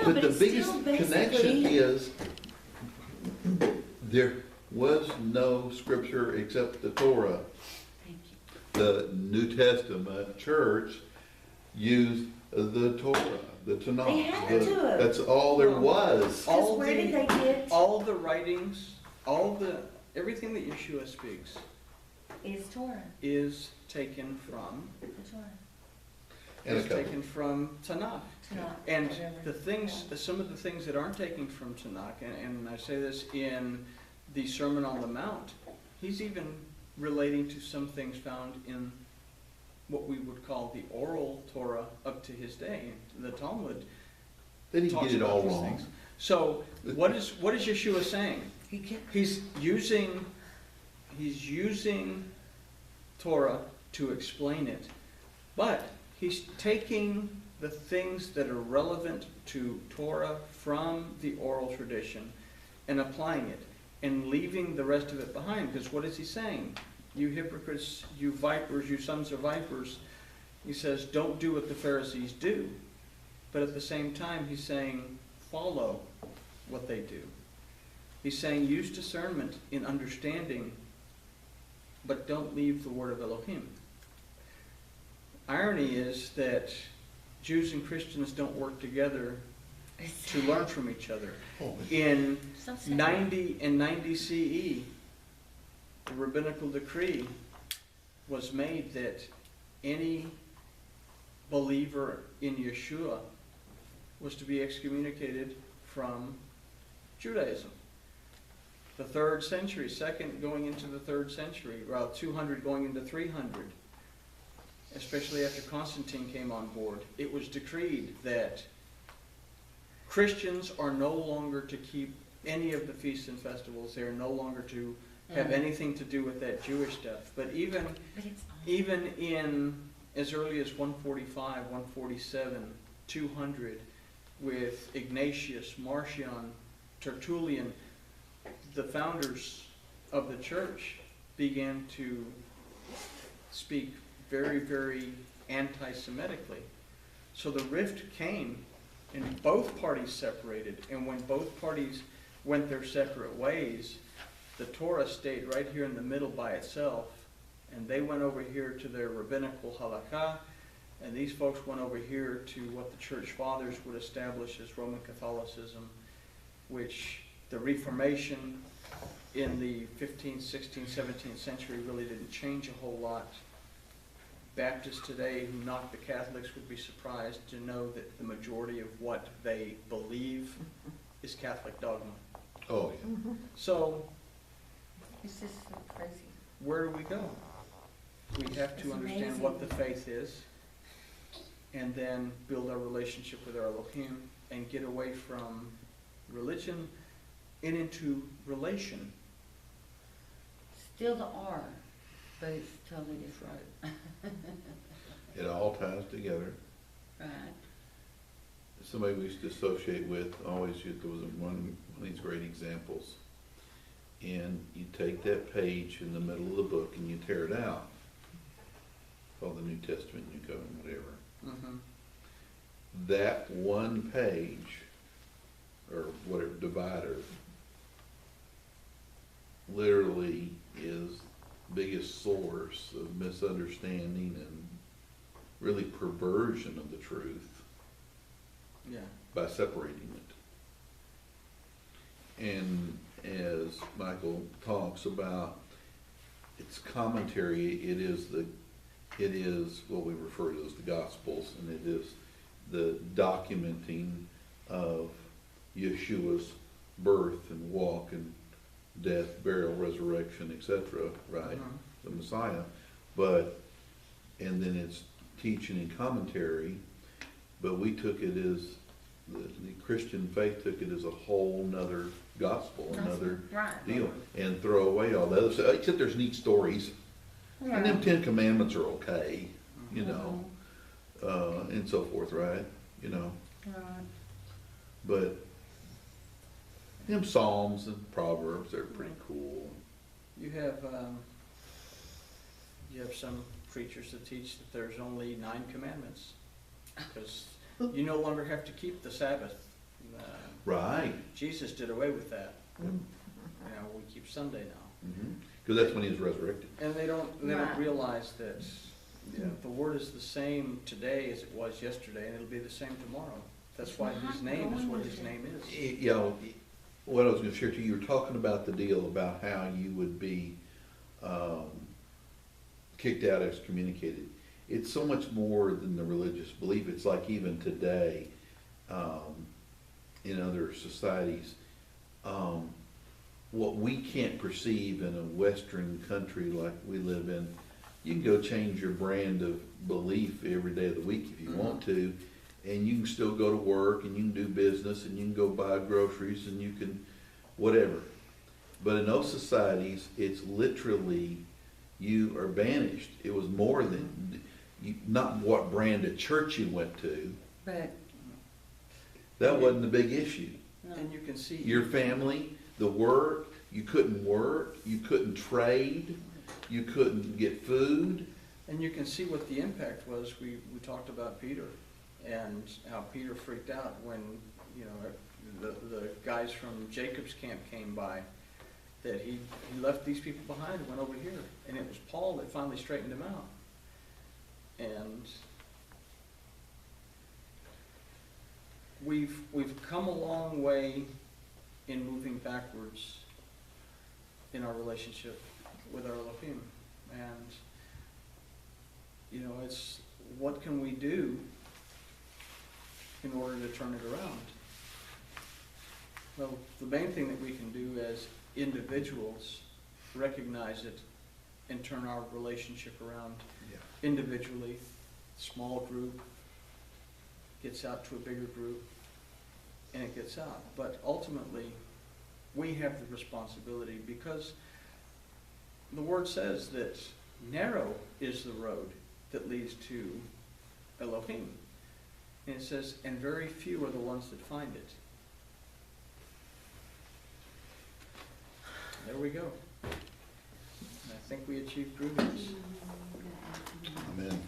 but the it's biggest still connection basically- is there was no scripture except the Torah. Thank you. The New Testament church used the Torah, the Tanakh. They had to have. That's all there was. Because where did they get All the writings, everything that Yeshua speaks is Torah, is taken from, the Torah, And a is couple. taken from Tanakh. Tanakh, And whatever. the things, some of the things that aren't taken from Tanakh, and I say this in the Sermon on the Mount, he's even relating to some things found in what we would call the oral Torah up to his day. The Talmud They didn't talks get it about all these wrong. things. So what is Yeshua saying? He can't, He's using Torah to explain it, but he's taking the things that are relevant to Torah from the oral tradition and applying it and leaving the rest of it behind. Because what is he saying? You hypocrites, you vipers, you sons of vipers. He says, don't do what the Pharisees do. But at the same time, he's saying, follow what they do. He's saying, use discernment in understanding, but don't leave the word of Elohim. Irony is that Jews and Christians don't work together to learn from each other. Oh, In so sad. 90 CE, the rabbinical decree was made that any believer in Yeshua was to be excommunicated from Judaism. The 3rd century, second going into the 3rd century, about 200 going into 300, especially after Constantine came on board, it was decreed that Christians are no longer to keep any of the feasts and festivals. They are no longer to have anything to do with that Jewish stuff. But even in as early as 145, 147, 200, with Ignatius, Marcion, Tertullian, the founders of the church began to speak very, very anti-Semitically. So the rift came, and both parties separated. And when both parties went their separate ways, the Torah stayed right here in the middle by itself, and they went over here to their rabbinical halakha, and these folks went over here to what the church fathers would establish as Roman Catholicism, which the Reformation in the 15th, 16th, 17th century really didn't change a whole lot. Baptists today who knock the Catholics would be surprised to know that the majority of what they believe is Catholic dogma. Oh, yeah. So It's just so crazy. where do we go? We have to It's understand amazing. what the faith is, and then build our relationship with our Elohim and get away from religion and into relation. Still the R, but it's totally different. It all ties together. Right. Somebody we used to associate with always used, there was one of these great examples. And you take that page in the middle of the book and you tear it out. Called the New Testament, New Covenant, whatever. Mm-hmm. That one page, or whatever, divider, literally is biggest source of misunderstanding and really perversion of the truth Yeah. by separating it. And as Michael talks about its commentary, it is what we refer to as the Gospels, and it is the documenting of Yeshua's birth and walk and death, burial, resurrection, etc., right? Mhm. The Messiah. And then it's teaching and commentary, but we took it as, the Christian faith took it as a whole nother gospel, another Right. deal, and throw away all the other stuff, except there's neat stories. And them 10 Commandments are okay, you know, and so forth, right? You know, Right. but them Psalms and Proverbs, they're pretty cool. You have some preachers that teach that there's only 9 commandments, because you no longer have to keep the Sabbath. Right. Jesus did away with that. You know, we keep Sunday now. Because that's when he was resurrected. And they don't Right. realize that, you know, the word is the same today as it was yesterday, and it'll be the same tomorrow. That's why his name is what his name is. You know, what I was gonna share to you, you were talking about the deal about how you would be, kicked out, excommunicated. It's so much more than the religious belief. It's like even today, in other societies, what we can't perceive in a Western country like we live in, you can go change your brand of belief every day of the week if you want to, and you can still go to work, and you can do business, and you can go buy groceries, and you can whatever. But in those societies, it's literally you are banished. It was more than, not what brand of church you went to. But, That wasn't the big issue. no. And you can see. Your family, the work, you couldn't trade, you couldn't get food. And you can see what the impact was. We talked about Peter and how Peter freaked out when, you know, the guys from Jacob's camp came by, that he left these people behind and went over here. And it was Paul that finally straightened him out. And we've come a long way in moving backwards in our relationship with our Elohim. And, you know, it's what can we do in order to turn it around? Well, the main thing that we can do as individuals, recognize it and turn our relationship around individually. Small group gets out to a bigger group, and it gets out. But ultimately, we have the responsibility, because the word says that narrow is the road that leads to Elohim. And it says, and very few are the ones that find it. There we go. And I think we achieved prudence. Amen.